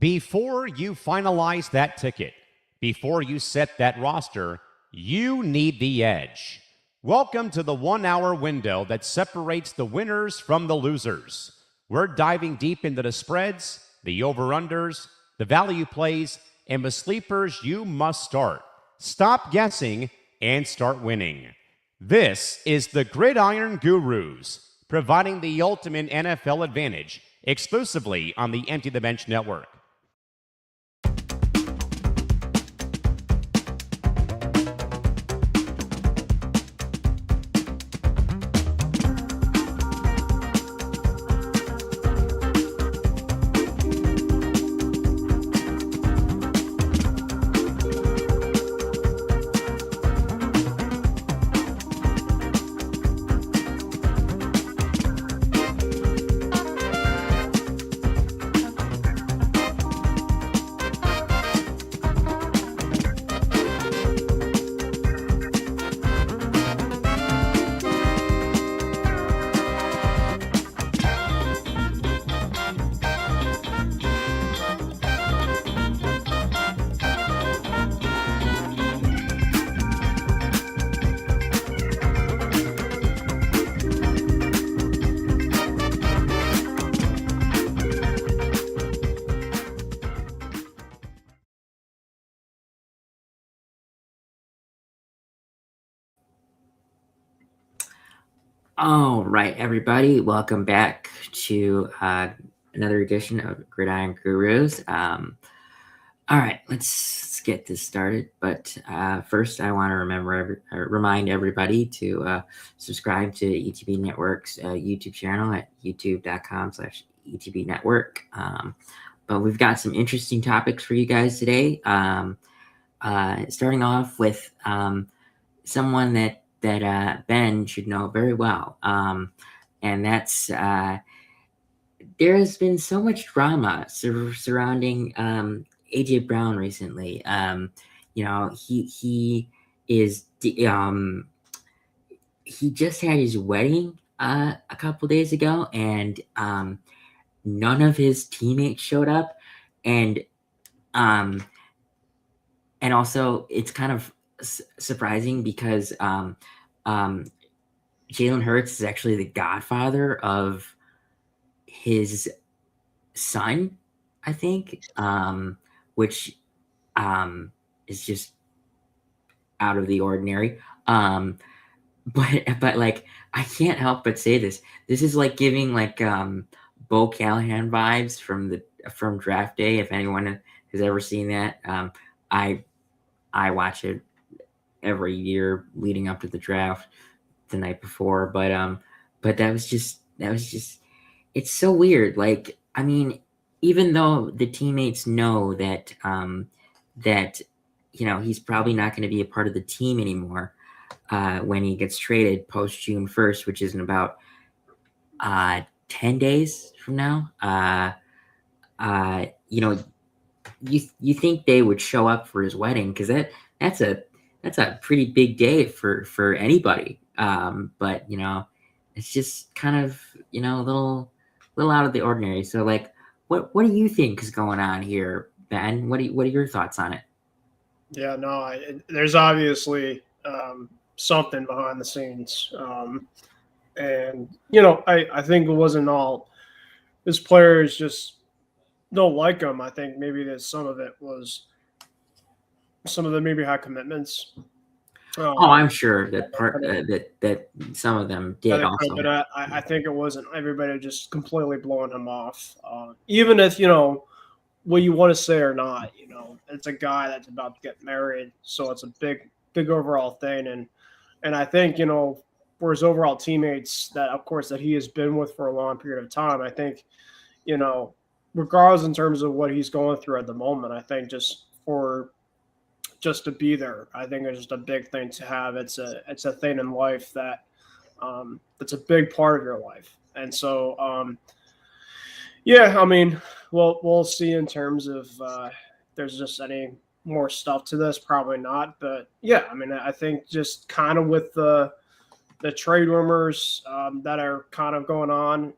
Before you finalize that ticket, before you set that roster, you need the edge. Welcome to the 1 hour window that separates the winners from the losers. We're diving deep into the spreads, the over-unders, the value plays, and the sleepers you must start. Stop guessing and start winning. This is the Gridiron Gurus, providing the ultimate NFL advantage exclusively on the Empty the Bench Network. All right, everybody, welcome back to another edition of Gridiron Gurus. All right, let's get this started. But first, I want to remind everybody to subscribe to ETB Network's YouTube channel at youtube.com/ETB Network. But we've got some interesting topics for you guys today. Starting off with someone that Ben should know very well. And that's there has been so much drama surrounding A.J. Brown recently. He just had his wedding a couple days ago, and none of his teammates showed up. And also it's kind of surprising because Jalen Hurts is actually the godfather of his son, I think, which is just out of the ordinary. But like, I can't help but say this. This is like giving like Bo Callahan vibes from Draft Day. If anyone has ever seen that, I watch it every year leading up to the draft the night before. But that was just it's so weird. Like, I mean, even though the teammates know that he's probably not going to be a part of the team anymore when he gets traded post June 1st, which is in about 10 days from now. You think they would show up for his wedding, because that's a pretty big day for anybody. But it's just kind of a little out of the ordinary. So like, what do you think is going on here, Ben? What are your thoughts on it? Yeah, no, there's obviously something behind the scenes, and I think it wasn't all his players just don't like him. I think maybe that some of them maybe had commitments. I'm sure that that some of them did also. But I think it wasn't everybody just completely blowing him off. Even if what you want to say or not, it's a guy that's about to get married, so it's a big overall thing. And I think for his overall teammates that, of course, that he has been with for a long period of time, I think regardless in terms of what he's going through at the moment, I think just to be there, I think it's just a big thing to have. It's a thing in life that that's a big part of your life. And so yeah, I mean, we'll see in terms of there's just any more stuff to this, probably not. But yeah, I mean, I think just kind of with the trade rumors that are kind of going on,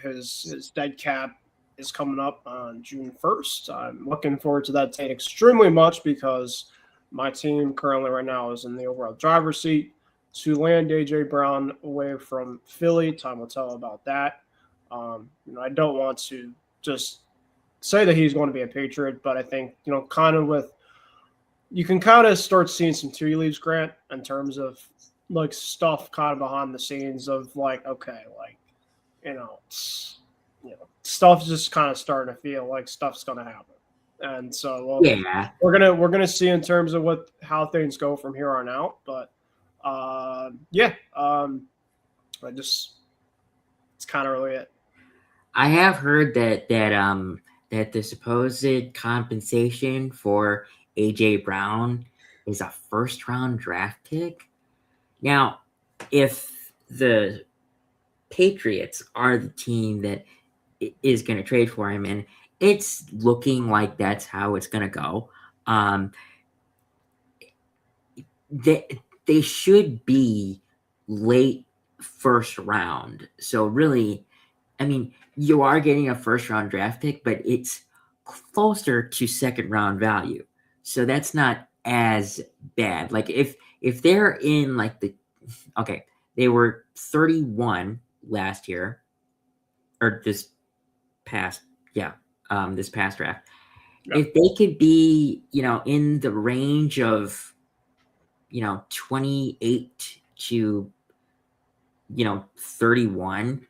his dead cap is coming up on June 1st. I'm looking forward to that date extremely much because my team currently right now is in the overall driver's seat. To land A.J. Brown away from Philly, time will tell about that. I don't want to just say that he's going to be a Patriot, but I think, kind of you can kind of start seeing some tea leaves, Grant, in terms of like stuff kind of behind the scenes of like, okay, like, stuff's just kind of starting to feel like stuff's going to happen. And so Yeah. we're gonna see in terms of how things go from here on out. But it's kind of really it. I have heard that the supposed compensation for A.J. Brown is a first-round draft pick. Now, if the Patriots are the team that is going to trade for him, and it's looking like that's how it's going to go, they should be late first round. So really, I mean, you are getting a first round draft pick, but it's closer to second round value. So that's not as bad. Like if they're in like they were 31 last year, or this past draft. Yeah. If they could be, in the range of 28 to 31,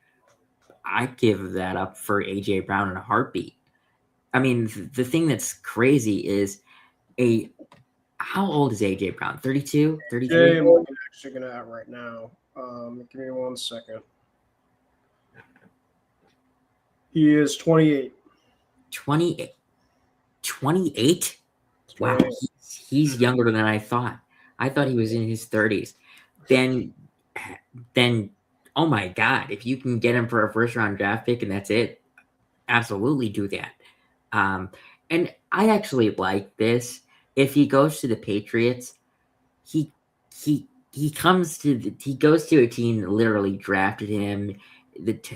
I'd give that up for A.J. Brown in a heartbeat. I mean, the thing that's crazy is how old is A.J. Brown? 32? 33? I'm actually going to have right now. Give me 1 second. He is 28. 28? 28? Wow, he's younger than I thought. I thought he was in his 30s. Then, oh my God, if you can get him for a first-round draft pick and that's it, absolutely do that. And I actually like this. If he goes to the Patriots, he goes to a team that literally drafted him.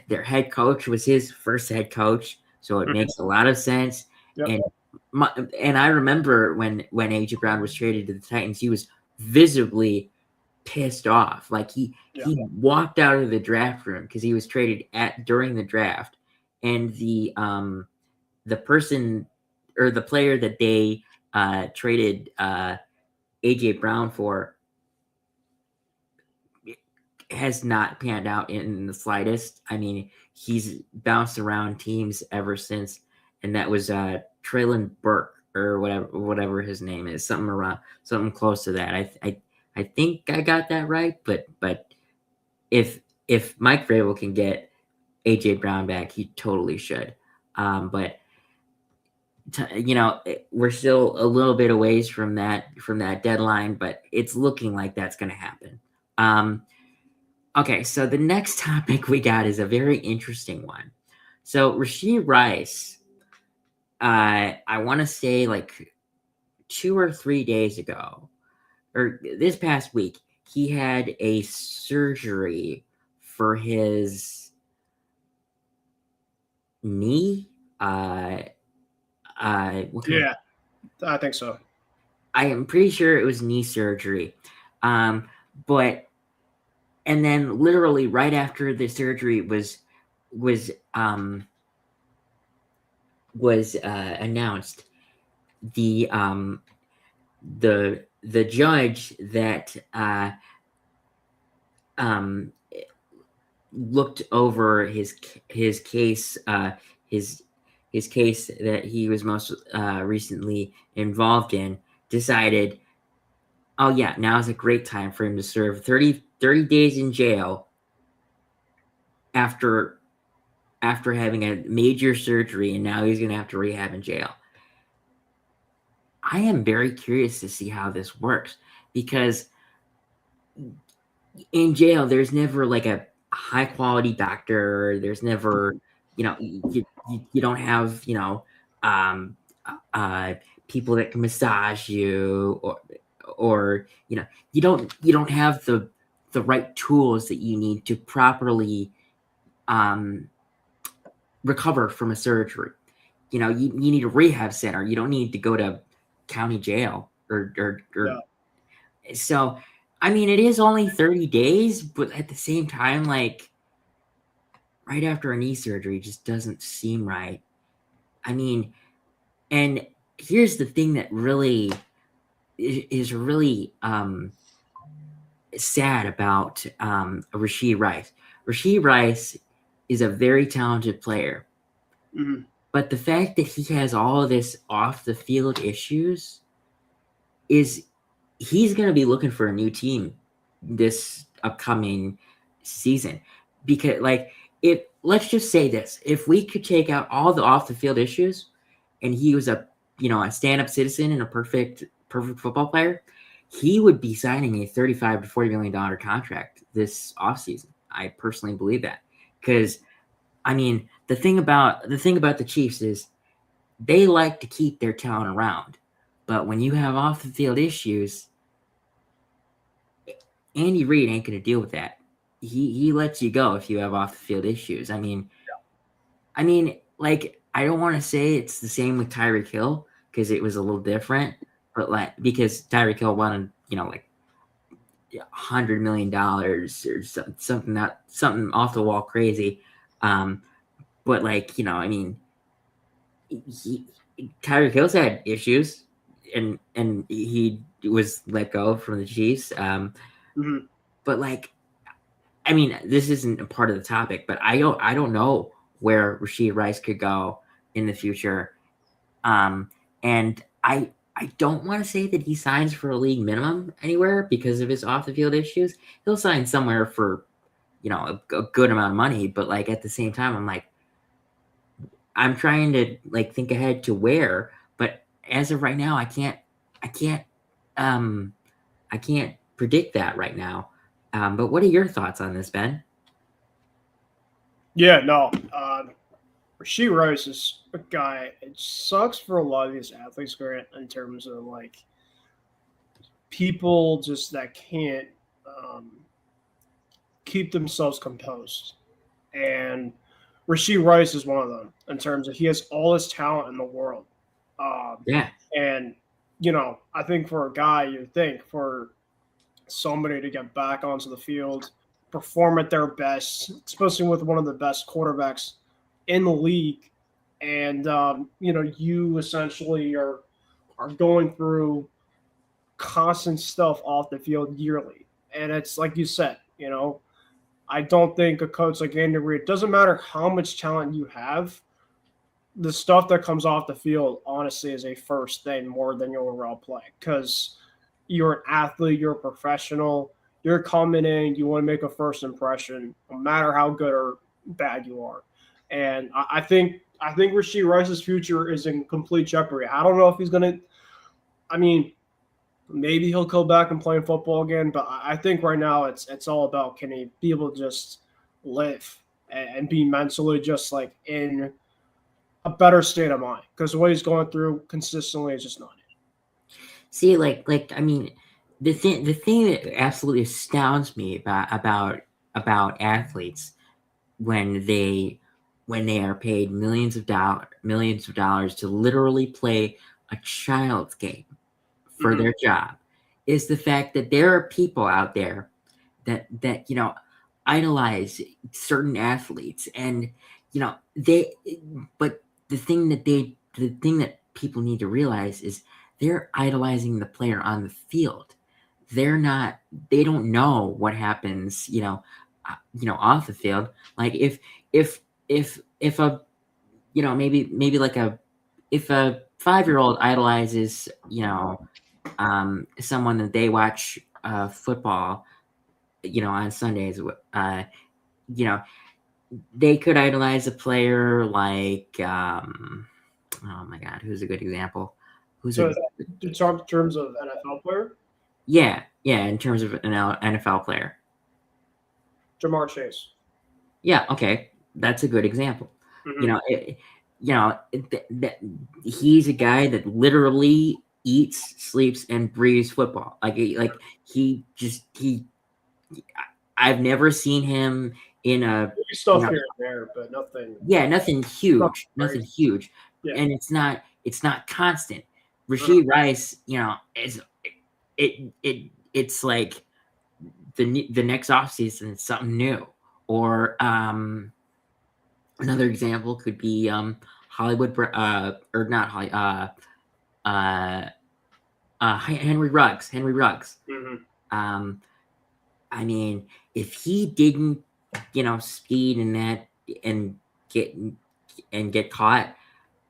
Their head coach was his first head coach, so it makes a lot of sense. Yep. And I remember when A.J. Brown was traded to the Titans, he was visibly pissed off. Like he walked out of the draft room because he was traded during the draft, and the person or the player that they traded A.J. Brown for has not panned out in the slightest. I mean, he's bounced around teams ever since, and that was Traylon Burke or whatever his name is, something close to that. I think I got that right, but if Mike Vrabel can get A.J. Brown back, he totally should. But we're still a little bit away from that deadline, but it's looking like that's going to happen. Okay, so the next topic we got is a very interesting one. So Rashee Rice, I want to say like 2 or 3 days ago, or this past week, he had a surgery for his knee. Yeah, I think so. I am pretty sure it was knee surgery. And then literally right after the surgery was announced, the judge that looked over his case, his case that he was most recently involved in, decided, oh yeah, now is a great time for him to serve 30 days in jail after having a major surgery, and now he's going to have to rehab in jail. I am very curious to see how this works, because in jail, there's never like a high quality doctor. There's never, you don't have, people that can massage you, or you don't have the right tools that you need to properly recover from a surgery. You know, you need a rehab center. You don't need to go to county jail or Yeah. So, I mean, it is only 30 days, but at the same time, like right after a knee surgery just doesn't seem right. I mean, and here's the thing that really is really sad about Rashee Rice. Rashee Rice is a very talented player, Mhm. but the fact that he has all of this off the field issues is he's going to be looking for a new team this upcoming season. Because, like, if let's just say this, if we could take out all the off the field issues and he was a stand-up citizen and a perfect football player, he would be signing a $35 to $40 million contract this offseason. I personally believe that. Because, I mean, the thing about the Chiefs is they like to keep their talent around. But when you have off the field issues, Andy Reid ain't going to deal with that. He lets you go if you have off the field issues. I mean, like, I don't want to say it's the same with Tyreek Hill because it was a little different, but like because Tyreek Hill wanted like $100 million or something off the wall crazy, but like I mean, Tyreek Hill's had issues, and he was let go from the Chiefs. Mhm. But like, I mean, this isn't a part of the topic, but I don't know where Rashee Rice could go in the future. And I don't want to say that he signs for a league minimum anywhere because of his off the field issues. He'll sign somewhere for a good amount of money, but like at the same time, I'm like, I'm trying to like think ahead to where, but as of right now, I can't predict that right now. But what are your thoughts on this, Ben? Yeah, no. Rashee Rice is a guy. It sucks for a lot of these athletes, Grant, in terms of like people just that can't um, keep themselves composed. And Rashee Rice is one of them in terms of he has all this talent in the world. Um, Yeah. and, I think for a guy, you think for somebody to get back onto the field, perform at their best, especially with one of the best quarterbacks in the league, and you essentially are going through constant stuff off the field yearly, and it's like you said, I don't think a coach like Andy Reid, doesn't matter how much talent you have, the stuff that comes off the field honestly is a first thing more than your overall play because you're an athlete, you're a professional, you're coming in, you want to make a first impression, no matter how good or bad you are. And I think Rashee Rice's future is in complete jeopardy. I don't know if he's gonna. I mean, maybe he'll go back and play football again, but I think right now it's all about can he be able to just live and be mentally just like in a better state of mind because what he's going through consistently is just not it. See, like I mean, the thing that absolutely astounds me about athletes when they are paid millions of dollars to literally play a child's game for Mhm. their job is the fact that there are people out there that idolize certain athletes, and they but the thing that people need to realize is they're idolizing the player on the field. They don't know what happens off the field. Like if a maybe like if a 5-year-old idolizes someone that they watch football on Sundays, you know they could idolize a player like oh my god, who's a good example? Who's So a in terms of NFL player, Yeah, in terms of an NFL player. Jamar Chase. Yeah, okay, that's a good example. You Mhm. know, he's a guy that literally eats, sleeps, and breathes football. Like he just he. I've never seen him in a Maybe stuff you know, here and there, but nothing. nothing huge, Nothing nothing huge, Yeah. and it's not constant. Rashee Rice, is it's like the next offseason it's something new. Or another example could be Hollywood or not Holly Henry Ruggs. Mm-hmm. I mean, if he didn't, speed in that and get caught,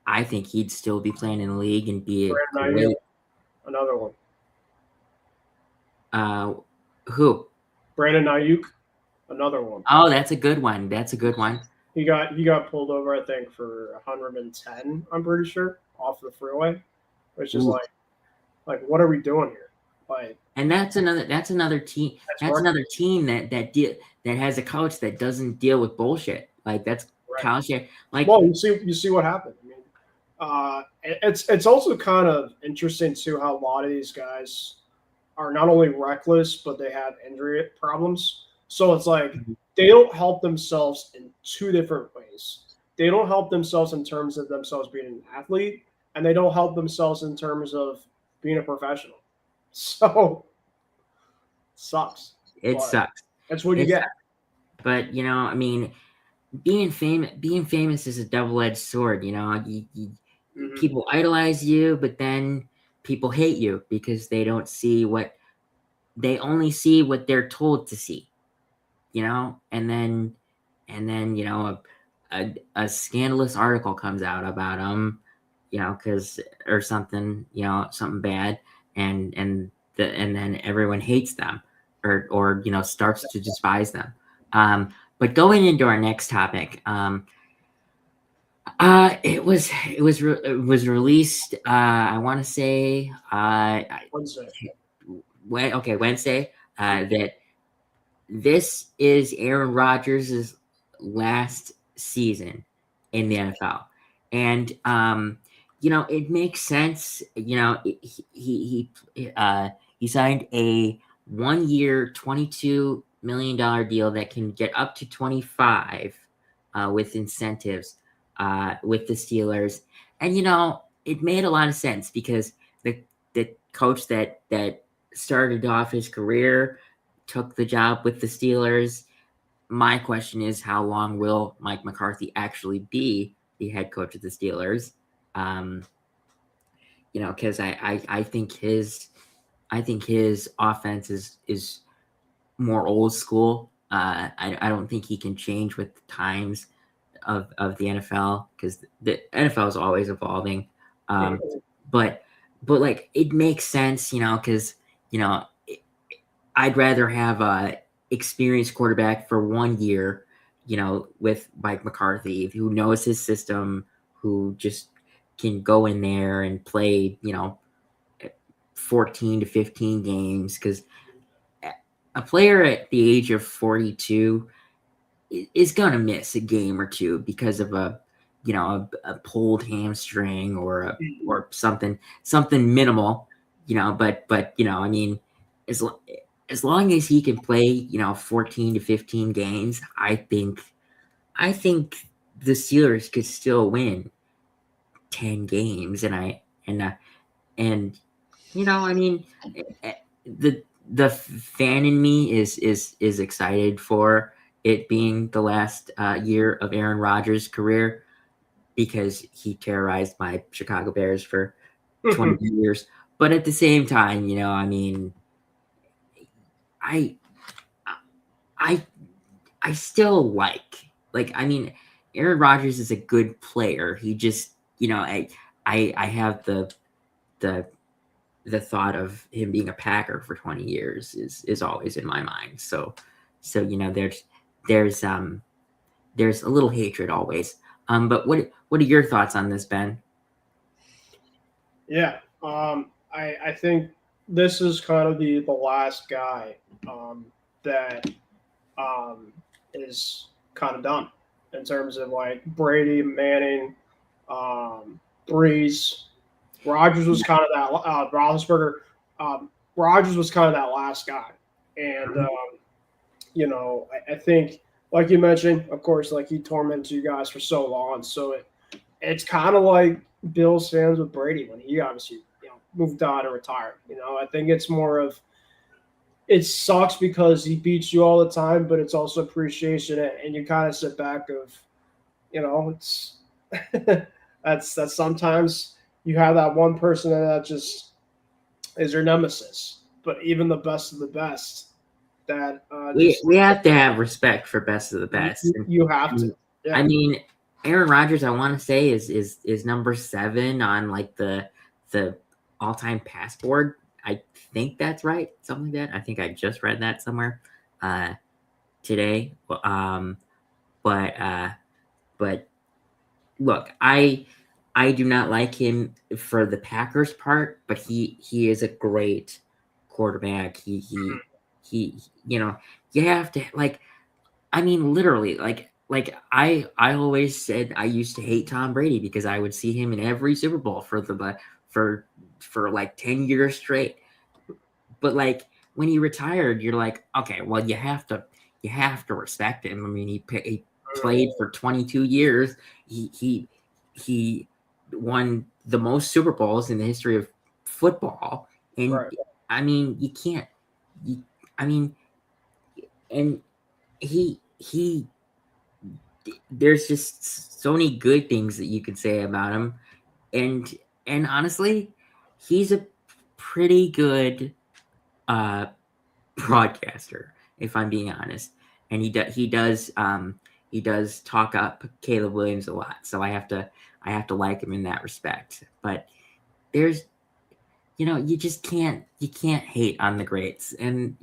I think he'd still be playing in the league and be a Brandon Ayuk, great. another one. Who? Brandon Ayuk, another one. Oh, that's a good one. He got pulled over, I think, for 110. I'm pretty sure off the freeway, which is Ooh. like what are we doing here? Like, And that's another team. That's another team that has a coach that doesn't deal with bullshit. Like that's right. Kyle Shanahan. Like, well, you see what happened. I mean, it's also kind of interesting too how a lot of these guys are not only reckless but they have injury problems. So it's like they don't help themselves in two different ways. They don't help themselves in terms of themselves being an athlete, and they don't help themselves in terms of being a professional. So sucks. it sucks. That's what you get. Sucks. But I mean, being famous is a double-edged sword. People idolize you, but then people hate you because they don't see they only see what they're told to see. And then a scandalous article comes out about them, because or something, something bad, and then everyone hates them or starts to despise them. But going into our next topic, it was released. I want to say Wednesday. That this is Aaron Rodgers' last season in the NFL, and it makes sense. He signed a 1 year, $22 million deal that can get up to 25 with incentives with the Steelers, and it made a lot of sense because the coach that started off his career took the job with the Steelers. My question is, how long will Mike McCarthy actually be the head coach of the Steelers? Because I think his offense is more old school. I don't think he can change with the times of the NFL because the NFL is always evolving. But like it makes sense, because I'd rather have a experienced quarterback for 1 year, with Mike McCarthy, who knows his system, who just can go in there and play, 14 to 15 games. Because a player at the age of 42 is going to miss a game or two because of a pulled hamstring or something minimal, but I mean, as long as he can play, 14 to 15 games, I think the Steelers could still win 10 games. And I mean, the fan in me is excited for it being the last year of Aaron Rodgers' career because he terrorized my Chicago Bears for 20 years. But at the same time, I mean, I still I mean, Aaron Rodgers is a good player. He just, I have the thought of him being a Packer for 20 years is always in my mind. So there's a little hatred always. But what are your thoughts on this, Ben? Yeah. I think this is kind of the last guy that is kind of done in terms of like Brady, Manning, Breeze. Rodgers was kind of that. Roethlisberger. Rodgers was kind of that last guy, and I think like you mentioned, of course, like he tormented you guys for so long. So it's kind of like Bills fans with Brady when he obviously moved on and retired. I think it's more of it sucks because he beats you all the time, but it's also appreciation, and you kind of sit back of it's that's sometimes you have that one person that just is your nemesis. But even the best of the best, that We have to have respect for best of the best. you have to. Yeah. I mean, Aaron Rodgers, I want to say is number 7 on like the all-time pass board. I think that's right, something like that. I think I just read that somewhere today. But look, I do not like him for the Packers part, but he is a great quarterback. He you have to like. I mean, literally, like I always said I used to hate Tom Brady because I would see him in every Super Bowl for like 10 years straight. But like when he retired, you're like, okay, well you have to respect him. I mean, he played for 22 years. He won the most Super Bowls in the history of football, and Right. I mean, you can't. I mean, and he there's just so many good things that you could say about him, and honestly, he's a pretty good broadcaster, if I'm being honest. And he does talk up Caleb Williams a lot, so I have to like him in that respect. But there's you just can't hate on the greats, and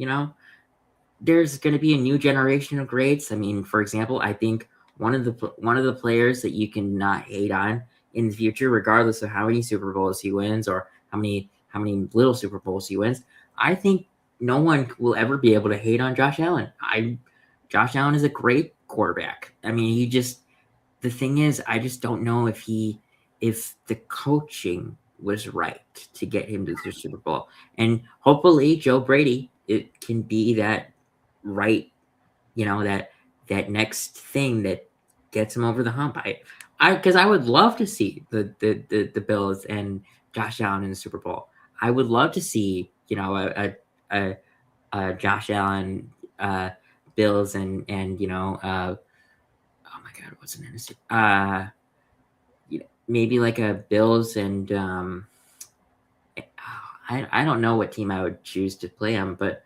there's going to be a new generation of greats. I mean, for example, I think one of the players that you can not hate on in the future, regardless of how many Super Bowls he wins or how many little Super Bowls he wins, I think no one will ever be able to hate on Josh Allen. Josh Allen is a great quarterback. I mean, the thing is, I just don't know if the coaching was right to get him to the Super Bowl. And hopefully Joe Brady, it can be that right, that next thing that gets him over the hump. Because I would love to see the Bills and Josh Allen in the Super Bowl. I would love to see a Josh Allen Bills and oh my God, what's the name? Maybe like a Bills and I don't know what team I would choose to play them, but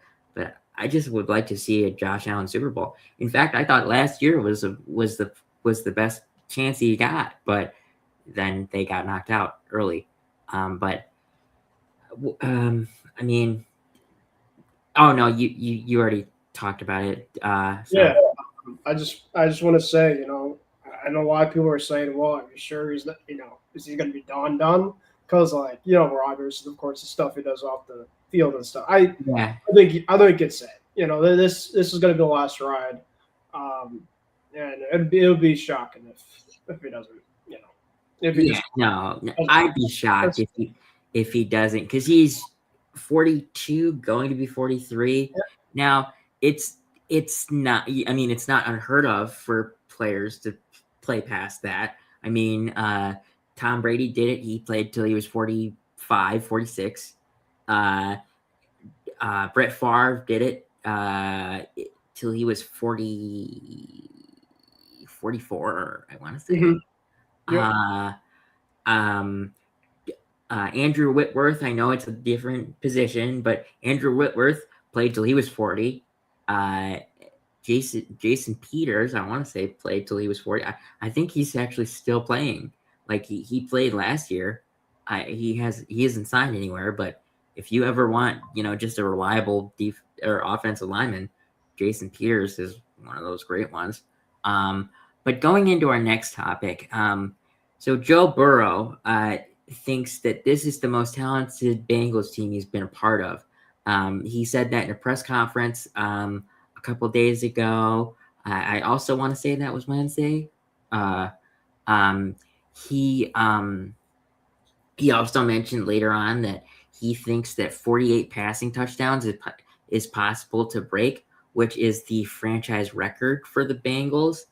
I just would like to see a Josh Allen Super Bowl. In fact, I thought last year was the best chance he got, but then they got knocked out early. I mean, oh no, you already talked about it. Yeah. I just want to say, I know a lot of people are saying, well, are you sure he's not, is he going to be done? Because like, Rodgers, of course, the stuff he does off the field and stuff. I think it's it. This is going to be the last ride, and it would be shocking if he doesn't. No, I'd be shocked if he doesn't, because he's 42, going to be 43. Yeah. Now it's not. I mean, it's not unheard of for players to play past that. I mean, Tom Brady did it. He played till he was 45, 46. Brett Favre did it till he was 40, 44, I want to say. Mm-hmm. Andrew Whitworth, I know it's a different position, but Andrew Whitworth played till he was 40. Jason Peters, I want to say, played till he was 40. I think he's actually still playing. Like he played last year. He isn't signed anywhere, but if you ever want, just a reliable or offensive lineman, Jason Peters is one of those great ones. But going into our next topic, so Joe Burrow thinks that this is the most talented Bengals team he's been a part of. He said that in a press conference a couple of days ago. I also want to say that was Wednesday. He also mentioned later on that he thinks that 48 passing touchdowns is possible to break, which is the franchise record for the Bengals.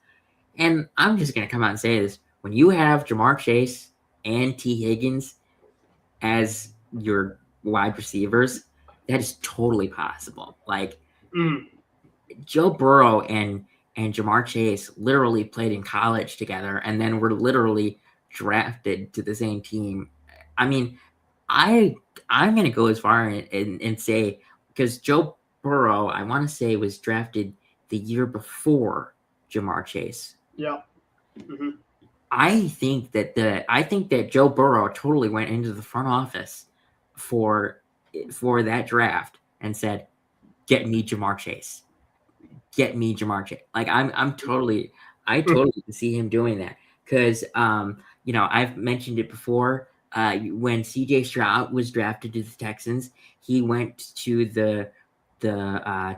And I'm just going to come out and say this. When you have Jamar Chase and T. Higgins as your wide receivers, that is totally possible. Like, Joe Burrow and Jamar Chase literally played in college together and then were literally drafted to the same team. I mean, I'm going to go as far and say, because Joe Burrow, I want to say, was drafted the year before Jamar Chase. Yeah. Mm-hmm. I think that Joe Burrow totally went into the front office for that draft and said, "Get me Jamar Chase. Get me Jamar Chase." Like I totally can see him doing that because I've mentioned it before. When C.J. Stroud was drafted to the Texans, he went to the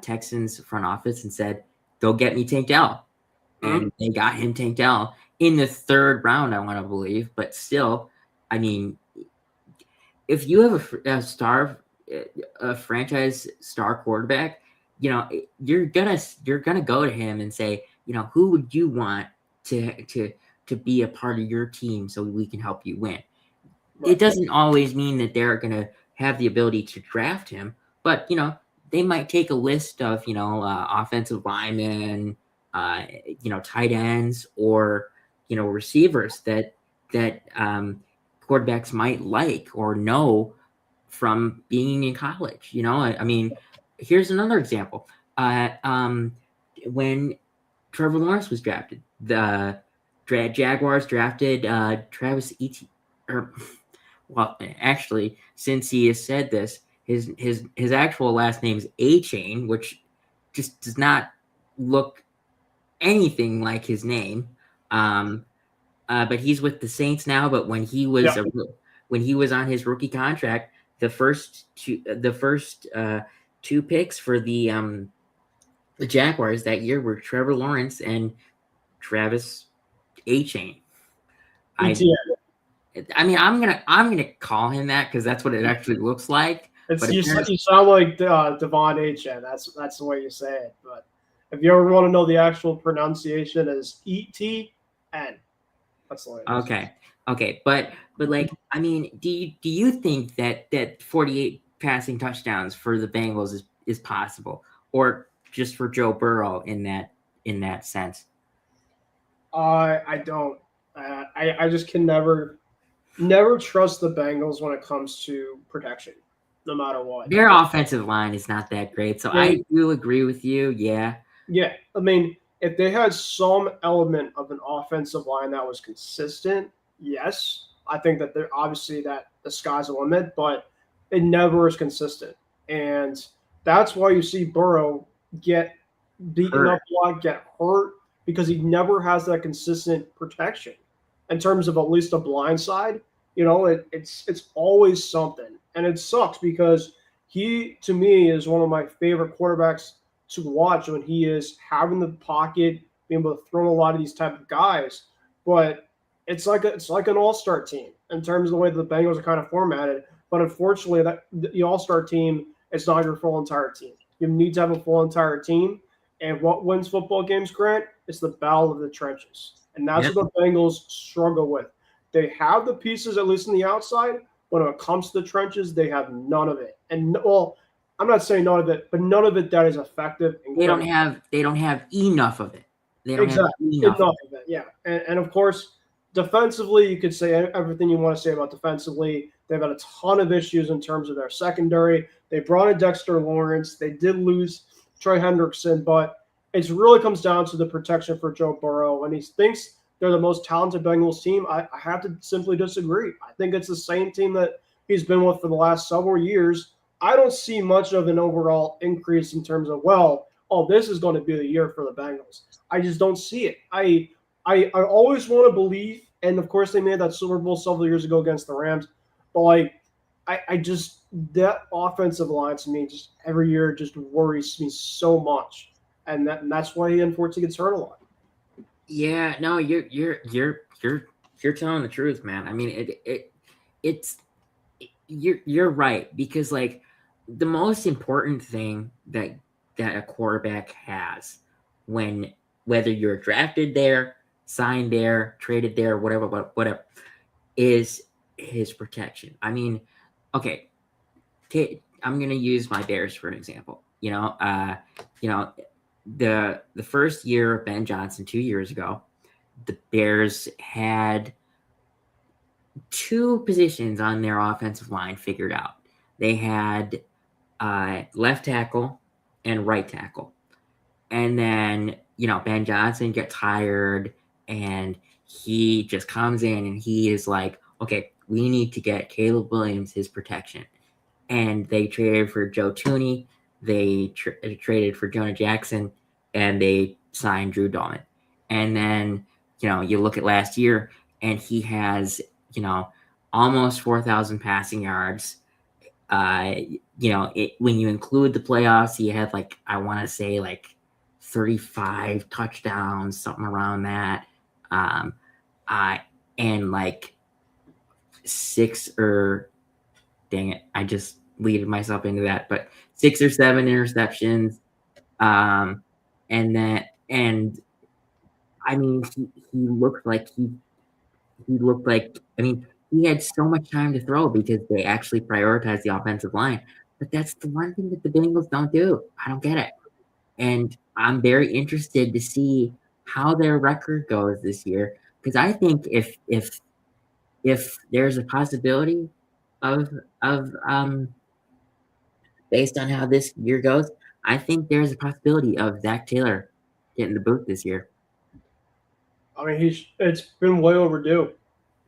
Texans front office and said, "Go get me Tank Dell." And they got him Tank Dell in the 3rd round, I want to believe. But still, I mean, if you have a franchise star quarterback, you're gonna go to him and say, who would you want to be a part of your team so we can help you win? Right. It doesn't always mean that they're gonna have the ability to draft him, but they might take a list of offensive linemen, tight ends, or receivers that quarterbacks might like or know from being in college. I mean, here's another example. When Trevor Lawrence was drafted, the Jaguars drafted Travis Etienne. Well, actually, since he has said this, his actual last name is A-Chain, which just does not look anything like his name. But he's with the Saints now. But when he was on his rookie contract, the first two picks for the Jaguars that year were Trevor Lawrence and Travis A-Chain. I mean, I'm gonna call him that because that's what it actually looks like. You sound like Devon A-Chain. That's the way you say it. But if you ever want to know the actual pronunciation, is E-T-N. That's the way it is. Okay, but like, I mean, do you think that 48 passing touchdowns for the Bengals is possible, or just for Joe Burrow in that sense? I don't. I just can never trust the Bengals when it comes to protection, no matter what. Their offensive line is not that great, so I do agree with you. Yeah. Yeah, I mean, if they had some element of an offensive line that was consistent, yes, I think that they're obviously that the sky's the limit, but it never is consistent. And that's why you see Burrow get beaten up a lot, get hurt, because he never has that consistent protection in terms of at least a blind side. It's always something. And it sucks because he, to me, is one of my favorite quarterbacks to watch when he is having the pocket, being able to throw a lot of these type of guys. But it's like an all-star team in terms of the way that the Bengals are kind of formatted. But unfortunately, that the all-star team is not your full entire team. You need to have a full entire team. And what wins football games, Grant, is the battle of the trenches. And that's what the Bengals struggle with. They have the pieces, at least on the outside, but when it comes to the trenches, they have none of it. And, well, I'm not saying none of it, but none of it that is effective. They don't have enough of it. They don't have enough of it. Yeah. And of course, defensively, you could say everything you want to say about defensively. They've had a ton of issues in terms of their secondary. They brought in Dexter Lawrence. They did lose Trey Hendrickson, but it really comes down to the protection for Joe Burrow. And he thinks they're the most talented Bengals team. I have to simply disagree. I think it's the same team that he's been with for the last several years. I don't see much of an overall increase in terms of, this is going to be the year for the Bengals. I just don't see it. I always want to believe, and of course they made that Super Bowl several years ago against the Rams, but that offensive line to me just every year just worries me so much, and that's why he unfortunately gets hurt a lot. Yeah, no, you're telling the truth, man. I mean, you're right, because like the most important thing that that a quarterback has whether you're drafted there, signed there, traded there, whatever, is his protection. I mean, okay, I'm gonna use my Bears for an example. The first year of Ben Johnson 2 years ago, the Bears had 2 positions on their offensive line figured out. They had left tackle and right tackle. And then, Ben Johnson gets hired and he just comes in and he is like, okay, we need to get Caleb Williams his protection. And they traded for Joe Tooney. They traded for Jonah Jackson and they signed Drew Dalman. And then, you look at last year and he has, almost 4,000 passing yards. When you include the playoffs, he had I want to say 35 touchdowns, something around that. And 6 or dang it, I just leaded myself into that, but 6 or 7 interceptions. And I mean, he looked like he had so much time to throw because they actually prioritized the offensive line. But that's the one thing that the Bengals don't do. I don't get it. And I'm very interested to see how their record goes this year, because I think if there's a possibility of based on how this year goes, I think there's a possibility of Zach Taylor getting the boot this year. I mean, it's been way overdue.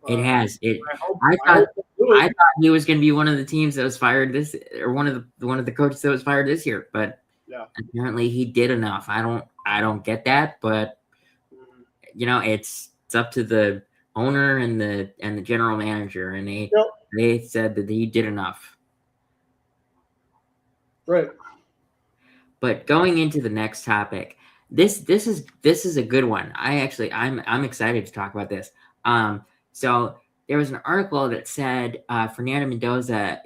It has. I thought he was going to be one of the teams that was fired or one of the coaches that was fired this year, but yeah, apparently he did enough. I don't get that, but it's up to the owner and the general manager, and they said that he did enough. Right. But going into the next topic, this is a good one. I'm excited to talk about this. So there was an article that said Fernando Mendoza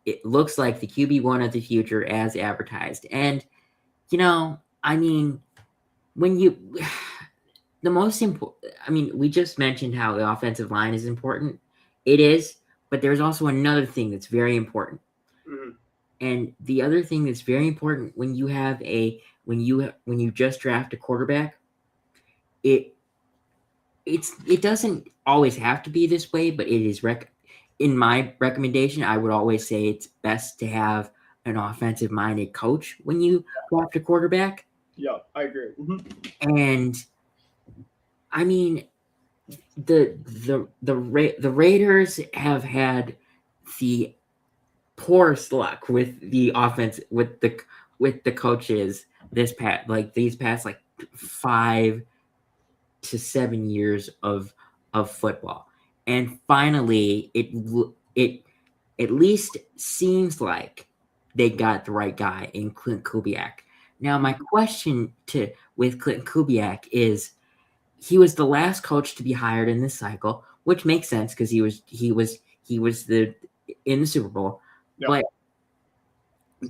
it looks like the QB1 of the future as advertised. And, I mean, the most important, we just mentioned how the offensive line is important. It is, but there's also another thing that's very important. Mm-hmm. And the other thing that's very important when you just draft a quarterback, it doesn't always have to be this way, but it is in my recommendation, I would always say it's best to have an offensive-minded coach when you draft a quarterback. Yeah, I agree. Mm-hmm. And I mean, the Raiders have had the poorest luck with the offense with the coaches these past 5 to 7 years of football. And finally, it at least seems like they got the right guy in Clint Kubiak. Now, my question with Clint Kubiak is, he was the last coach to be hired in this cycle, which makes sense because he was in the Super Bowl. Yep. But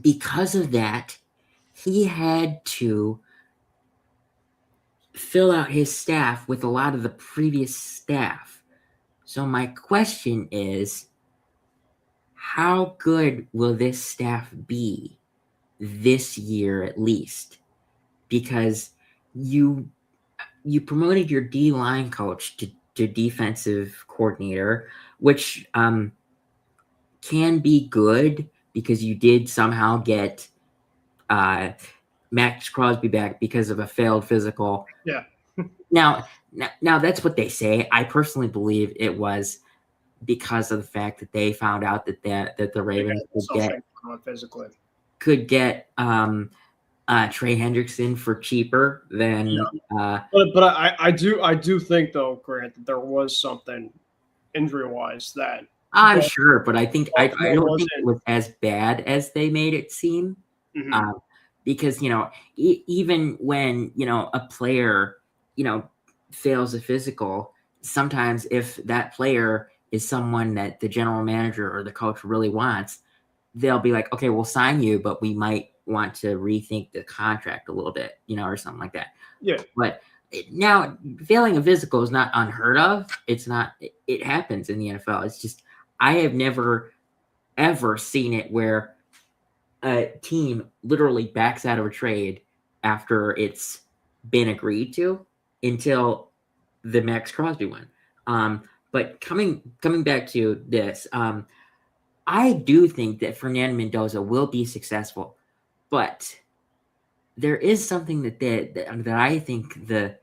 because of that, he had to fill out his staff with a lot of the previous staff. So my question is, how good will this staff be this year at least? Because you promoted your D-line coach to defensive coordinator, which can be good because you did somehow get Max Crosby back because of a failed physical. Yeah. Now that's what they say. I personally believe it was because of the fact that they found out that the Ravens could get Trey Hendrickson for cheaper than. Yeah. But I do think though, Grant, that there was something injury wise that. I'm sure, but I think I don't think it was as bad as they made it seem. Mm-hmm. Because even when a player fails a physical, sometimes if that player is someone that the general manager or the coach really wants, they'll be like, okay, we'll sign you, but we might want to rethink the contract a little bit, or something like that. Yeah. But now failing a physical is not unheard of. It's not. It happens in the NFL. It's just I have never ever seen it where a team literally backs out of a trade after it's been agreed to until the Max Crosby one. But coming back to this, I do think that Fernando Mendoza will be successful, but there is something that I think the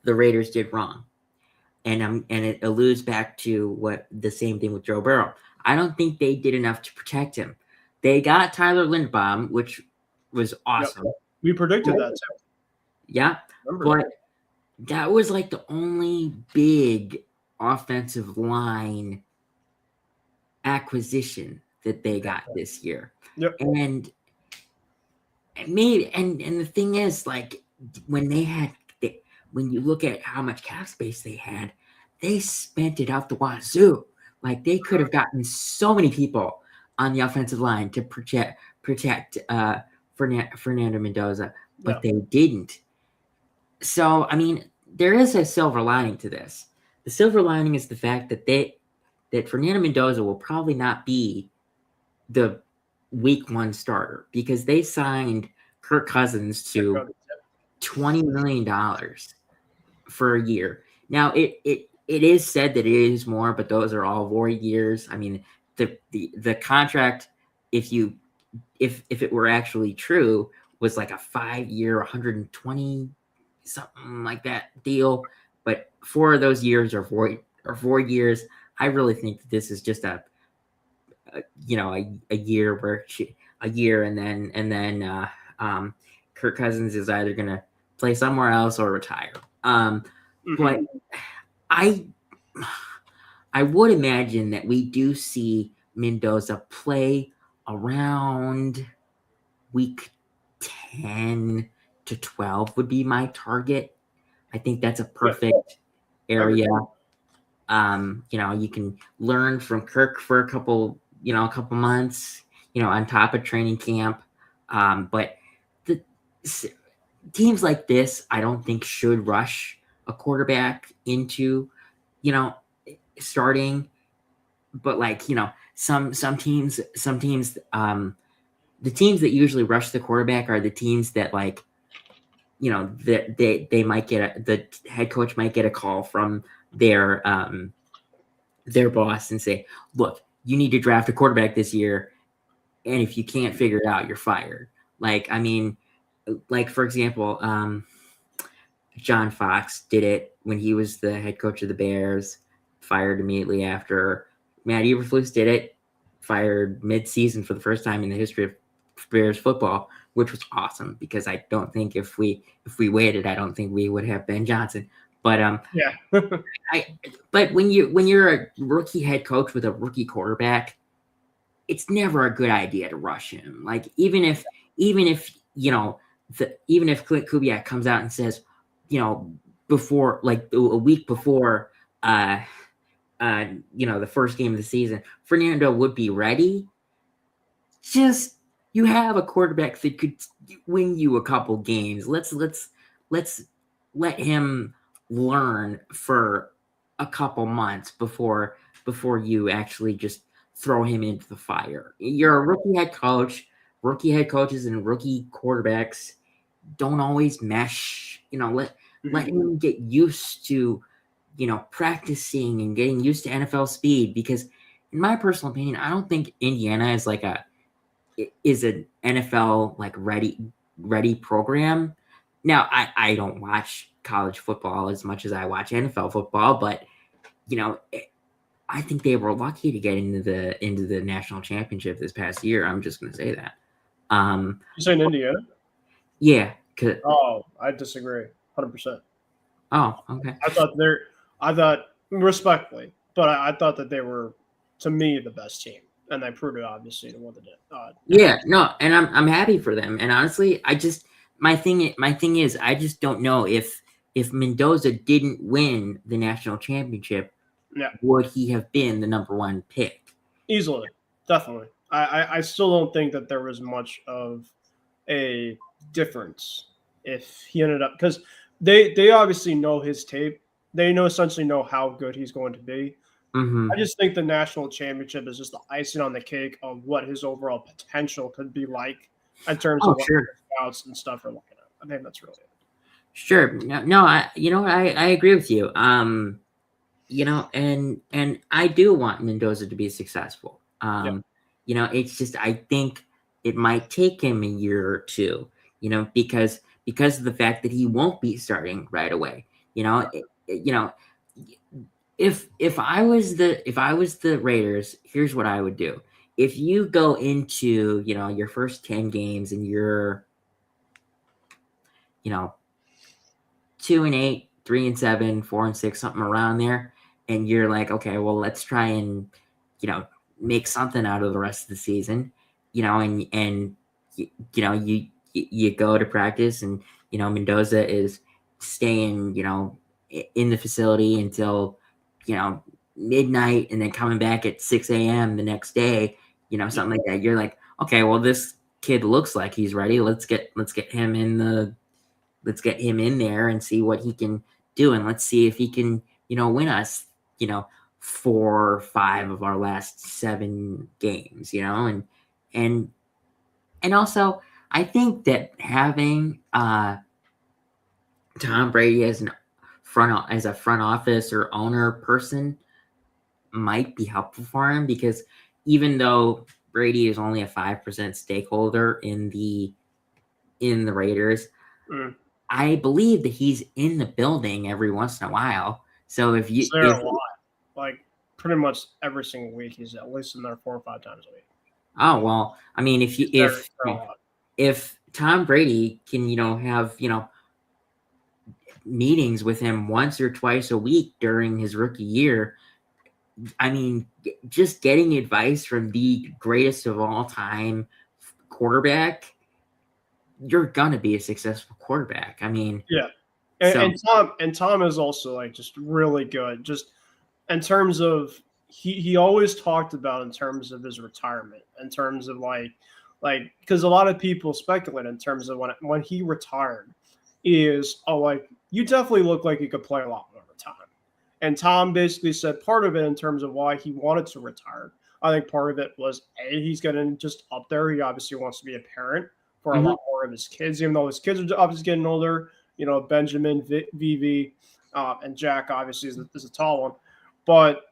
Raiders did wrong, and it alludes back to what the same thing with Joe Burrow. I don't think they did enough to protect him. They got Tyler Linderbaum, which was awesome. Yep. We predicted that too. Yeah, but that was like the only big offensive line acquisition that they got this year. Yep. And maybe and the thing is, like, when you look at how much cap space they had, they spent it out the wazoo. Like, they could have gotten so many people on the offensive line to protect Fernando Mendoza, but they didn't. So, I mean, there is a silver lining to this. The silver lining is the fact that Fernando Mendoza will probably not be the week 1 starter because they signed Kirk Cousins to $20 million for a year. Now, it is said that it is more, but those are all void years. I mean, the contract, if it were actually true, was like a 5-year, 120 something like that deal. But 4 of those years are void years. I really think that this is just a year where a year and then Kirk Cousins is either gonna play somewhere else or retire. But I would imagine that we do see Mendoza play around week 10 to 12 would be my target. I think that's a perfect area. You can learn from Kirk for a couple months, on top of training camp. But the teams like this, I don't think should rush a quarterback into, starting. But some teams, the teams that usually rush the quarterback are the teams that that they might get the head coach might get a call from their boss and say, look, you need to draft a quarterback this year, and if you can't figure it out, you're fired. For example, John Fox did it when he was the head coach of the Bears, fired immediately after. Matt Eberflus did it, fired mid-season for the first time in the history of Bears football, which was awesome because I don't think if we waited, I don't think we would have Ben Johnson. But but when you're a rookie head coach with a rookie quarterback, it's never a good idea to rush him. Like even if Clint Kubiak comes out and says, before a week before the first game of the season, Fernando would be ready. Just you have a quarterback that could win you a couple games. Let's let him learn for a couple months before you actually just throw him into the fire. You're a rookie head coach. Rookie head coaches and rookie quarterbacks don't always mesh. Let him get used to practicing and getting used to NFL speed, because in my personal opinion, I don't think Indiana is an NFL ready program. Now, I don't watch college football as much as I watch NFL football, but I think they were lucky to get into the national championship this past year. I'm just going to say that. You saying Indiana? Yeah. I disagree, 100%. Oh, okay. I thought respectfully, but I thought that they were, to me, the best team, and they proved it obviously to win the. Yeah, no, and I'm happy for them. And honestly, my thing is I just don't know if Mendoza didn't win the national championship, would he have been the number 1 pick? Easily, definitely. I still don't think that there was much of a difference if he ended up, because they obviously know his tape. They essentially know how good he's going to be. Mm-hmm. I just think the national championship is just the icing on the cake of what his overall potential could be like in terms Oh, of what sure. scouts and stuff are looking at. I think that's really it. Sure. No, I agree with you. And I do want Mendoza to be successful. Yeah. It's just I think it might take him a year or two, because of the fact that he won't be starting right away. If I was the Raiders, here's what I would do. If you go into, your first 10 games and you're, 2-8, 3-7, 4-6, something around there, and you're like, okay, well, let's try and, make something out of the rest of the season, and you go to practice, and Mendoza is staying, in the facility until, midnight, and then coming back at 6 a.m. the next day, something like that. You're like, okay, well, this kid looks like he's ready. Let's get him in there and see what he can do, and let's see if he can, win us, 4 or 5 of our last 7 games, and also I think that having Tom Brady as a front office or owner person might be helpful for him, because even though Brady is only a 5% stakeholder in the Raiders, I believe that he's in the building every once in a while. So if you, there a lot, like pretty much every single week, he's at least in there 4 or 5 times a week. Oh, well, I mean, if Tom Brady can, have, meetings with him once or twice a week during his rookie year, I mean, just getting advice from the greatest of all time quarterback, you're gonna be a successful quarterback. I mean, yeah. And Tom is also like just really good. Just in terms of he always talked about in terms of his retirement, in terms of like because a lot of people speculate in terms of when he retired is like you definitely look like you could play a lot more time. And Tom basically said part of it in terms of why he wanted to retire. I think part of it was he's getting just up there. He obviously wants to be a parent for a lot more of his kids, even though his kids are obviously getting older. Benjamin, Vivi, and Jack obviously is a tall one. But,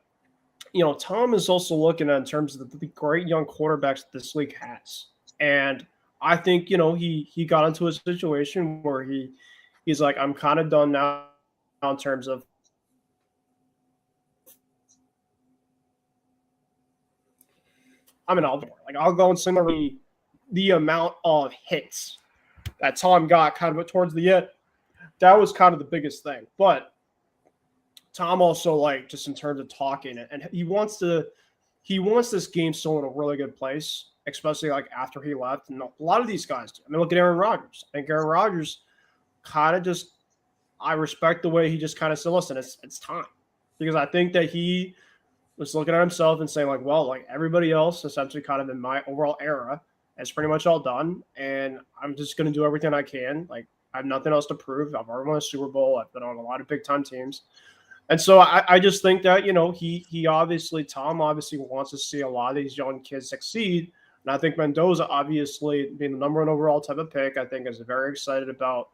Tom is also looking at in terms of the great young quarterbacks that this league has. And I think, he got into a situation where he's like, I'm kind of done now in terms of I'll go and sing the amount of hits that Tom got kind of towards the end. That was kind of the biggest thing. But Tom also just in terms of talking, and he wants this game still in a really good place, especially after he left. And a lot of these guys do. I mean, look at Aaron Rodgers. I think Aaron Rodgers kind of just, I respect the way he just kind of said, listen, it's time. Because I think that he was looking at himself and saying everybody else essentially kind of in my overall era is pretty much all done. And I'm just going to do everything I can. I have nothing else to prove. I've already won a Super Bowl. I've been on a lot of big time teams. And so I just think that, Tom obviously wants to see a lot of these young kids succeed. And I think Mendoza, obviously being the number 1 overall type of pick, I think is very excited about,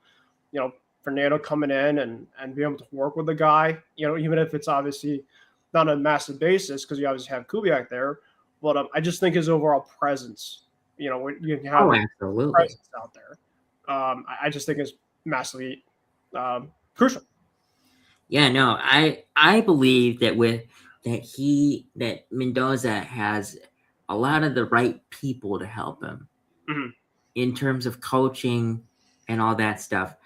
Fernando coming in and being able to work with the guy, even if it's obviously not on a massive basis because you obviously have Kubiak there. But I just think his overall presence, you have absolutely presence out there. I just think is massively crucial. Yeah, no, I believe that that Mendoza has a lot of the right people to help him in terms of coaching and all that stuff.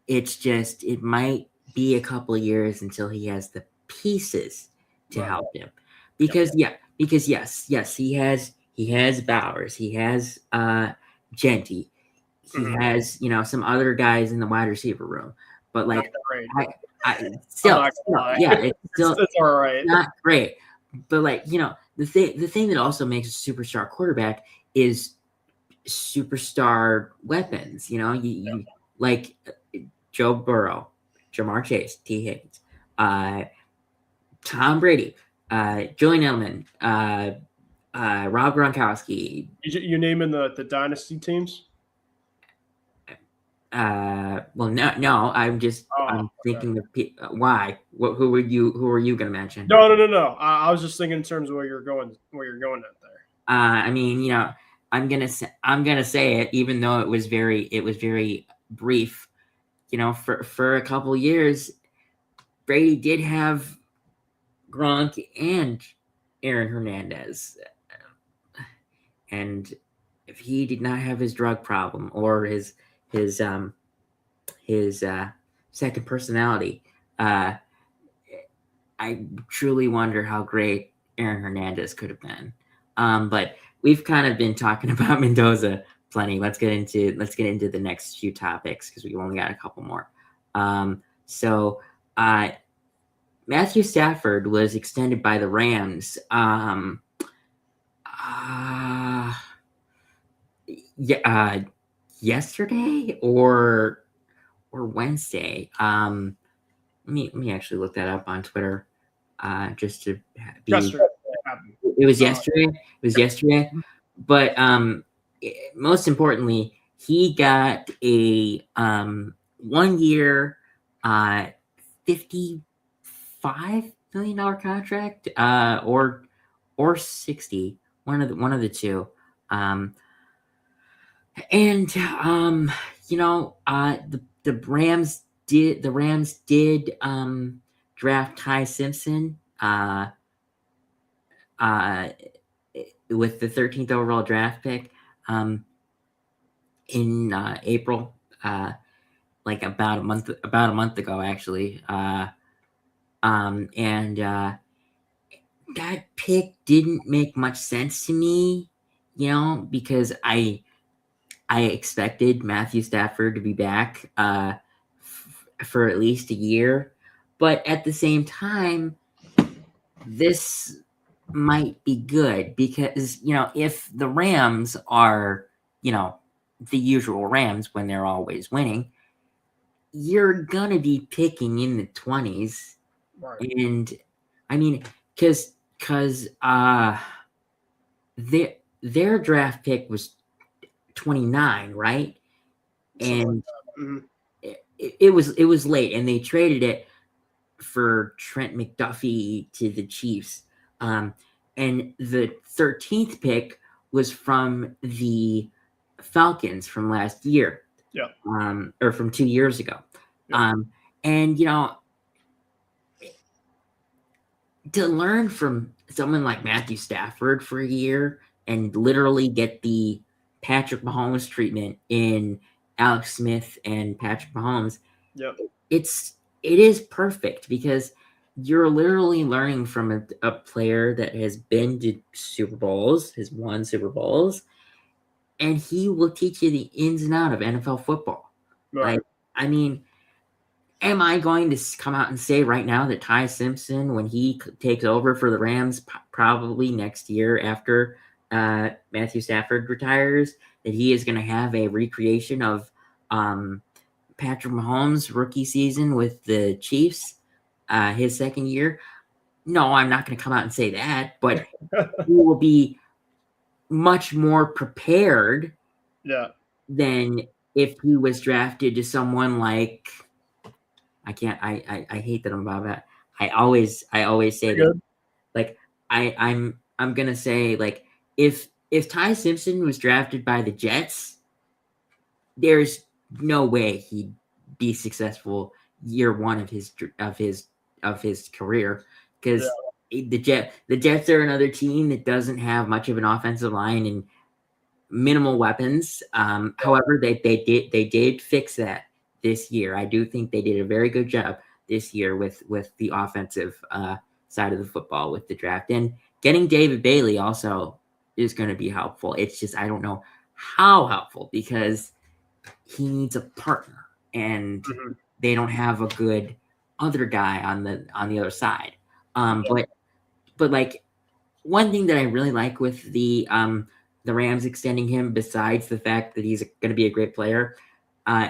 It's just it might be a couple of years until he has the pieces to help him. Because yes, he has Bowers, he has Genty, he has some other guys in the wide receiver room, but it's still it's all right. not great. But the thing that also makes a superstar quarterback is superstar weapons. You like Joe Burrow, Jamar Chase, T. Higgins, Tom Brady, Julian Edelman, Rob Gronkowski. You naming the dynasty teams? Well, no. I'm thinking of why. Who are you going to mention? No. I was just thinking in terms of where you're going at there. I mean, I'm gonna say it, even though it was very brief. For a couple years, Brady did have Gronk and Aaron Hernandez, and if he did not have his drug problem or his second personality, I truly wonder how great Aaron Hernandez could have been. But we've kind of been talking about Mendoza plenty. Let's get into the next few topics because we've only got a couple more. So Matthew Stafford was extended by the Rams. Yesterday or Wednesday. Let me actually look that up on Twitter. Just to be. Yesterday. It was yesterday. It was yesterday. But most importantly, he got a 1 year, $55 million contract, or 60, one of the two. The Rams did draft Ty Simpson with the 13th overall draft pick in April, like about a month ago, actually. And that pick didn't make much sense to me, because I expected Matthew Stafford to be back for at least a year. But at the same time, this might be good because, if the Rams are, the usual Rams when they're always winning, you're going to be picking in the 20s. Right. And, I mean, because their draft pick was 29, right? And it was late, and they traded it for Trent McDuffie to the Chiefs. And the 13th pick was from the Falcons from last year. Yeah. Or from 2 years ago. Yeah. And to learn from someone like Matthew Stafford for a year and literally get the Patrick Mahomes treatment in Alex Smith and Patrick Mahomes, yep. It is perfect because you're literally learning from a player that has been to Super Bowls, has won Super Bowls, and he will teach you the ins and outs of NFL football. Right. I mean, am I going to come out and say right now that Ty Simpson, when he takes over for the Rams, probably next year after Matthew Stafford retires, that he is going to have a recreation of Patrick Mahomes' rookie season with the Chiefs, his second year? No, I'm not going to come out and say that, but he will be much more prepared than if he was drafted to someone like, I hate that I'm about that. I always say that, like, I'm going to say, like, if Ty Simpson was drafted by the Jets, there's no way he'd be successful year one of his career, because the Jets are another team that doesn't have much of an offensive line and minimal weapons. However, they did fix that this year. I do think they did a very good job this year with the offensive side of the football with the draft, and getting David Bailey also is going to be helpful. It's just, I don't know how helpful, because he needs a partner, and they don't have a good other guy on the other side. But like, one thing that I really like with the Rams extending him, besides the fact that he's going to be a great player,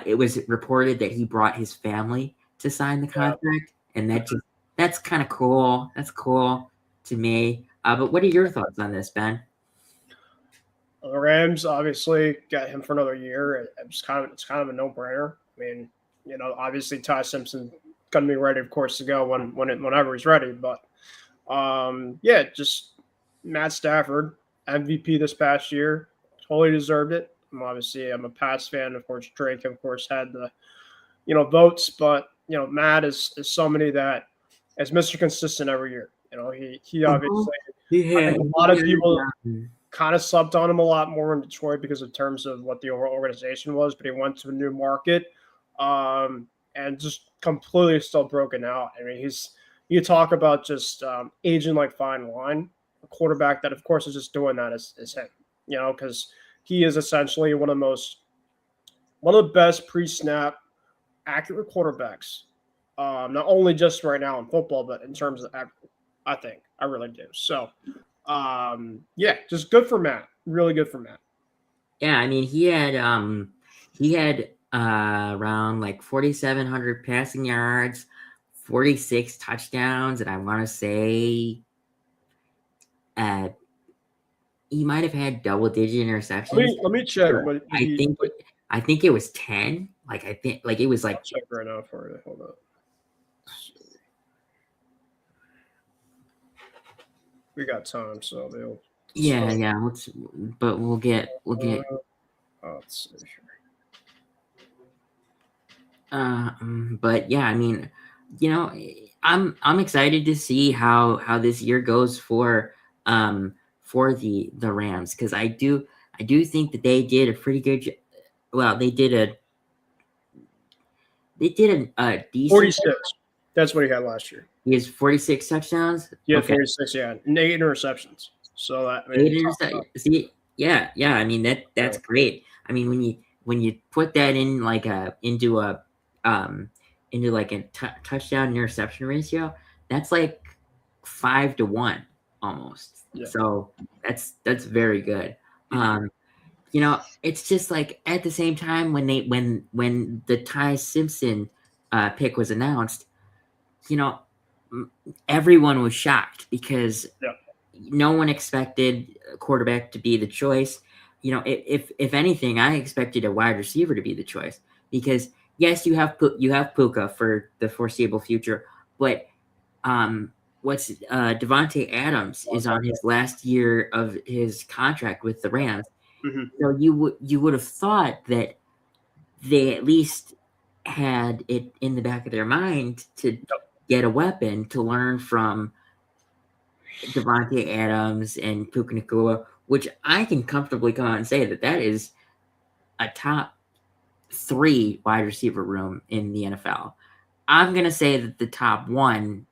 it was reported that he brought his family to sign the contract, and that's kind of cool. That's cool to me. But what are your thoughts on this, Ben? The Rams obviously got him for another year. It's kind of a no-brainer. I mean, obviously Ty Simpson's gonna be ready, of course, to go whenever he's ready. But yeah, just Matt Stafford, MVP this past year, totally deserved it. I'm a Pats fan, of course. Drake, of course, had the votes, but Matt is somebody that is Mr. Consistent every year. He obviously. I think a lot of people kind of slept on him a lot more in Detroit because of terms of what the overall organization was, but he went to a new market and just completely still broken out. I mean, you talk about just aging like fine wine. A quarterback that, of course, is just doing that is him, because he is essentially one of the best pre-snap accurate quarterbacks, not only just right now in football, but in terms of I think I really do. So, yeah, just good for Matt. Really good for Matt. Yeah, I mean, he had around like 4,700 passing yards, 46 touchdowns, and I want to say he might have had double-digit interceptions. Let me check. Sure. I think it was 10. Like it was like. I'll check right now for you. Hold up. We got time, so they'll. Yeah. But we'll get. Let's see here. But yeah, I mean, I'm excited to see how this year goes for the Rams, because I do think that they did a pretty good. Well, they did a decent. 46. That's what he had last year. He has 46 touchdowns. Yeah, okay. 46. Yeah, and 8 interceptions. So that 8 interceptions. See, yeah. I mean that's great. I mean when you put that in like into a touchdown interception ratio, that's like 5-1 almost. Yeah. So that's very good. It's just like at the same time when the Ty Simpson pick was announced, everyone was shocked because no one expected a quarterback to be the choice. If anything, I expected a wide receiver to be the choice, because yes, you have Puka for the foreseeable future, but Devontae Adams is on his last year of his contract with the Rams. Mm-hmm. So you would have thought that they at least had it in the back of their mind to get a weapon to learn from Devontae Adams and Puka Nacua, which I can comfortably come out and say that is a top 3 wide receiver room in the NFL. I'm going to say that the top 1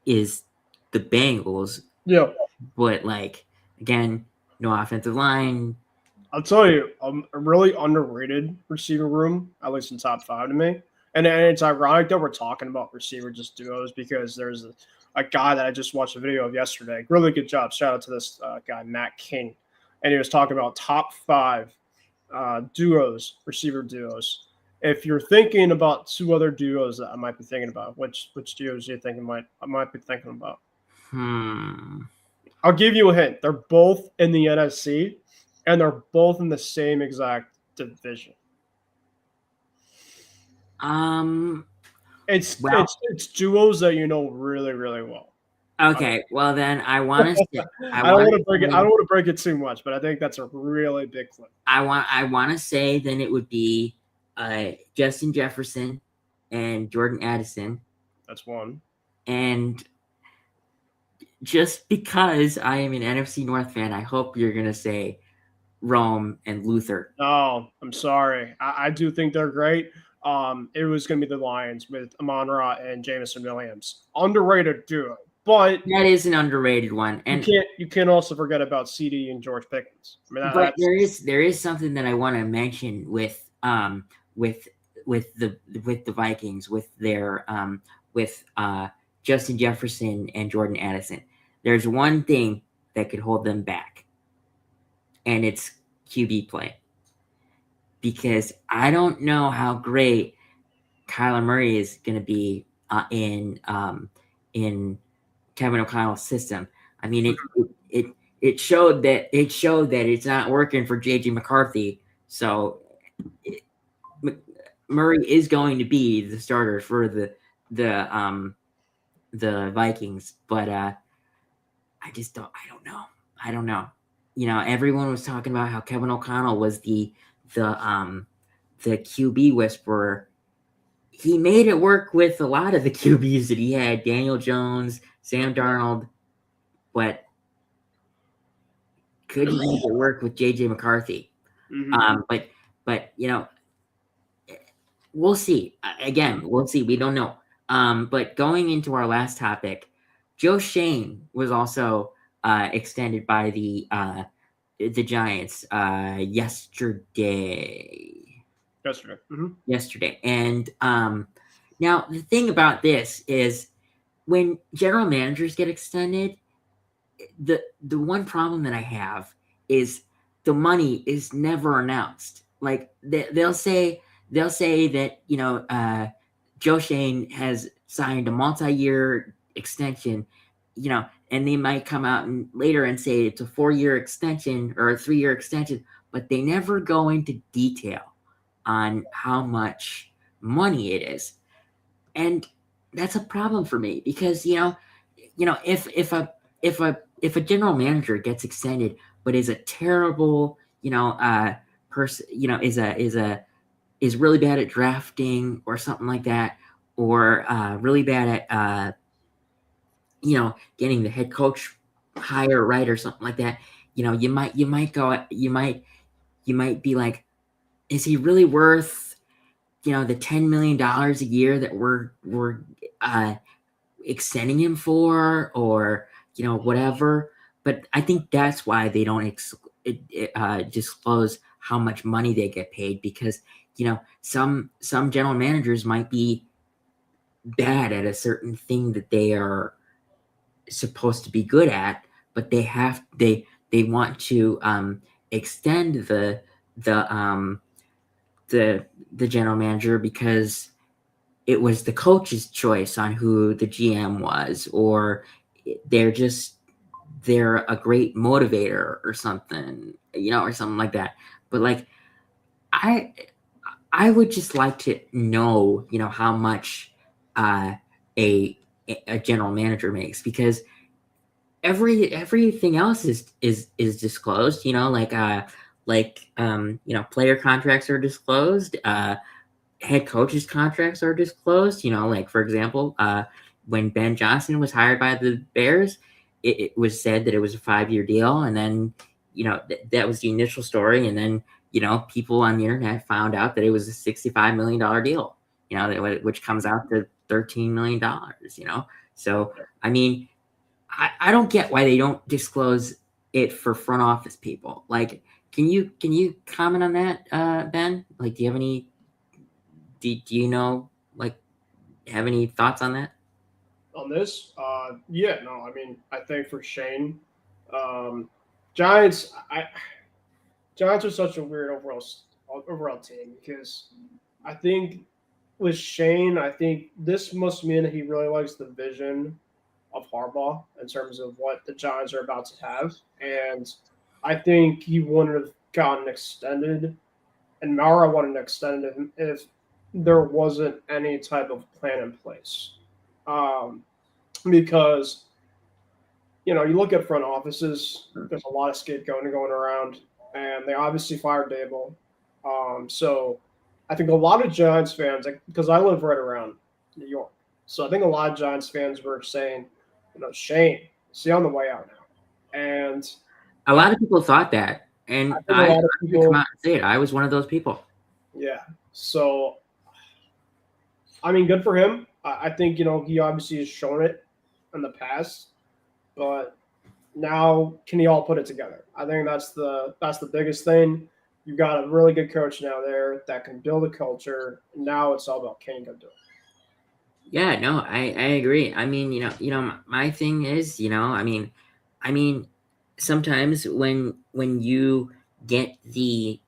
is the Bengals. Yeah. But, again, no offensive line. I'll tell you, a really underrated receiver room, at least in top 5 to me. And it's ironic that we're talking about receiver just duos, because there's a guy that I just watched a video of yesterday. Really good job. Shout out to this guy, Matt King. And he was talking about top 5 duos, receiver duos. If you're thinking about 2 other duos that I might be thinking about, which duos do you think I might be thinking about? I'll give you a hint. They're both in the NFC, and they're both in the same exact division. It's duos that you know really, really well. Okay, well then I want to. I don't want to break it too much, but I think that's a really big clip. I want to say then it would be Justin Jefferson and Jordan Addison. That's one. And just because I am an NFC North fan, I hope you're gonna say Rome and Luther. No, I'm sorry. I do think they're great. It was going to be the Lions with Amon-Ra and Jameson Williams. Underrated duo, but that is an underrated one. And you can't also forget about CD and George Pickens. I mean, but there is something that I want to mention with the Vikings with their Justin Jefferson and Jordan Addison. there's one thing that could hold them back, and it's QB play. Because I don't know how great Kyler Murray is going to be in Kevin O'Connell's system. I mean, it showed that it's not working for JJ McCarthy. So Murray is going to be the starter for the Vikings, but I don't know. Everyone was talking about how Kevin O'Connell was the QB whisperer. He made it work with a lot of the QBs that he had, Daniel Jones, Sam Darnold, but could he make it work with JJ McCarthy? Mm-hmm. But we'll see. Again, we'll see. We don't know. But going into our last topic, Joe Schoen was also extended by the Giants yesterday. Yesterday. And now the thing about this is when general managers get extended, the one problem that I have is the money is never announced. Like they'll say that Joe Schoen has signed a multi-year extension, and they might come out later and say it's a 4-year extension or a 3-year extension, but they never go into detail on how much money it is. And that's a problem for me because if a general manager gets extended but is a terrible person, is really bad at drafting or something like that, or really bad at getting the head coach hire right or something like that, you might be like, is he really worth the $10 million a year that we're extending him for, or whatever. But I think that's why they don't disclose how much money they get paid, because some general managers might be bad at a certain thing that they are supposed to be good at, but they want to extend the general manager because it was the coach's choice on who the GM was, or they're a great motivator or something, or something like that. But like, I would just like to know, how much a general manager makes, because everything else is disclosed, player contracts are disclosed, head coaches contracts are disclosed, like for example, when Ben Johnson was hired by the Bears, it was said that it was a 5-year deal, and then that was the initial story, and then people on the internet found out that it was a $65 million deal, which comes out to $13 million, so I mean, I don't get why they don't disclose it for front office people. Like, can you comment on that, Ben? Like, do you have any have any thoughts on that? On this? Yeah, no, I mean, I think for Shane, Giants are such a weird overall team, because I think with Shane, I think this must mean that he really likes the vision of Harbaugh in terms of what the Giants are about to have. And I think he wouldn't have gotten extended, and Mara wouldn't have extended him if there wasn't any type of plan in place. Because, you look at front offices, there's a lot of scapegoating going around, and they obviously fired Dable. So I think a lot of Giants fans, because I live right around New York, so I think a lot of Giants fans were saying, Shane, is he on the way out now? And a lot of people thought that, and I come out and say it. I was one of those people. Yeah. So, I mean, good for him. I think, he obviously has shown it in the past, but now can he all put it together? I think that's the biggest thing. You've got a really good coach now there that can build a culture. Now it's all about, can you go do it? Yeah, no, I agree. I mean, my thing is, I mean, sometimes when you get the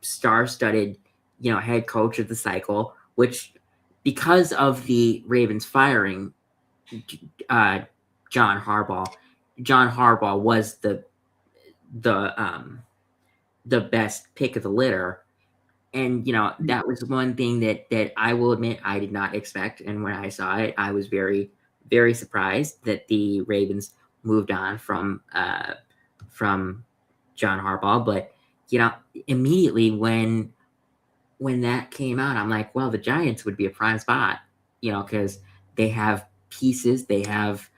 star-studded, head coach of the cycle, which because of the Ravens firing uh, John Harbaugh, John Harbaugh was the the best pick of the litter. And that was one thing that I will admit I did not expect. And when I saw it, I was very, very surprised that the Ravens moved on from John Harbaugh. But immediately when that came out, I'm like, well, the Giants would be a prime spot, because they have pieces, they have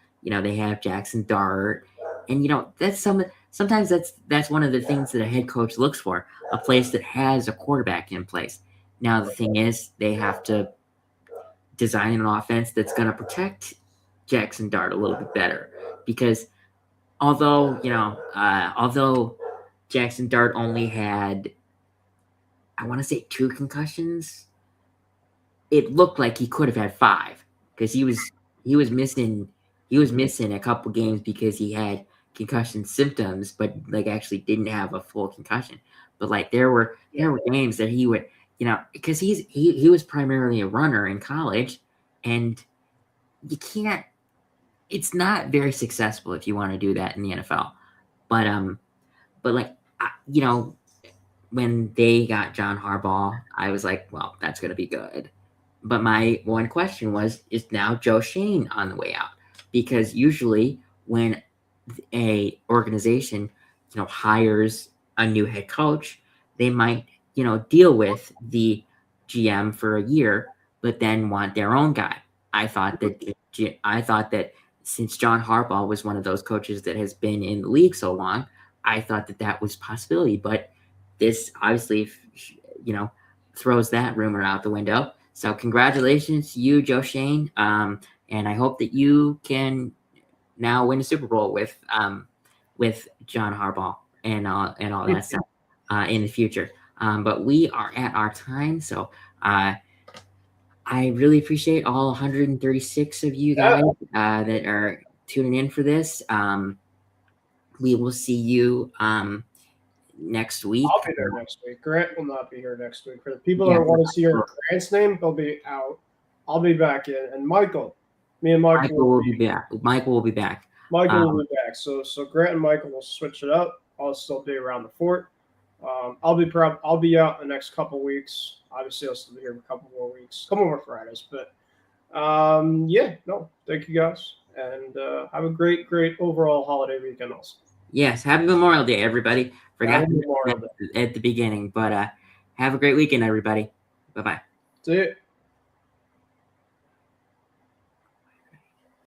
Jackson Dart, and that's sometimes that's one of the things that a head coach looks for, a place that has a quarterback in place. Now the thing is, they have to design an offense that's going to protect Jackson Dart a little bit better, because although Jackson Dart only had, I want to say, 2 concussions, it looked like he could have had 5, because he was missing a couple games because he had concussion symptoms, but like actually didn't have a full concussion. But like there were games that he would, because he was primarily a runner in college, and you can't. It's not very successful if you want to do that in the NFL. But like when they got John Harbaugh, I was like, well, that's going to be good. But my one question was, is now Joe Schoen on the way out? Because usually when a organization, hires a new head coach, they might, deal with the GM for a year, but then want their own guy. I thought that since John Harbaugh was one of those coaches that has been in the league so long, I thought that was a possibility. But this obviously, throws that rumor out the window. So congratulations to you, Joe Schoen, and I hope that you can now win a Super Bowl with John Harbaugh and all that stuff in the future. But we are at our time, so I really appreciate all 136 of you guys that are tuning in for this. We will see you next week. I'll be there next week. Grant will not be here next week. For the people that want to see Grant's name, they'll be out. I'll be back in, and Michael will be back. Michael will be back. Michael will be back. So Grant and Michael will switch it up. I'll still be around the fort. I'll be out the next couple weeks. Obviously, I'll still be here for a couple more Fridays. But thank you guys, and have a great overall holiday weekend also. Yes, happy Memorial Day, everybody. Forgot at the beginning, but have a great weekend, everybody. Bye-bye. See you.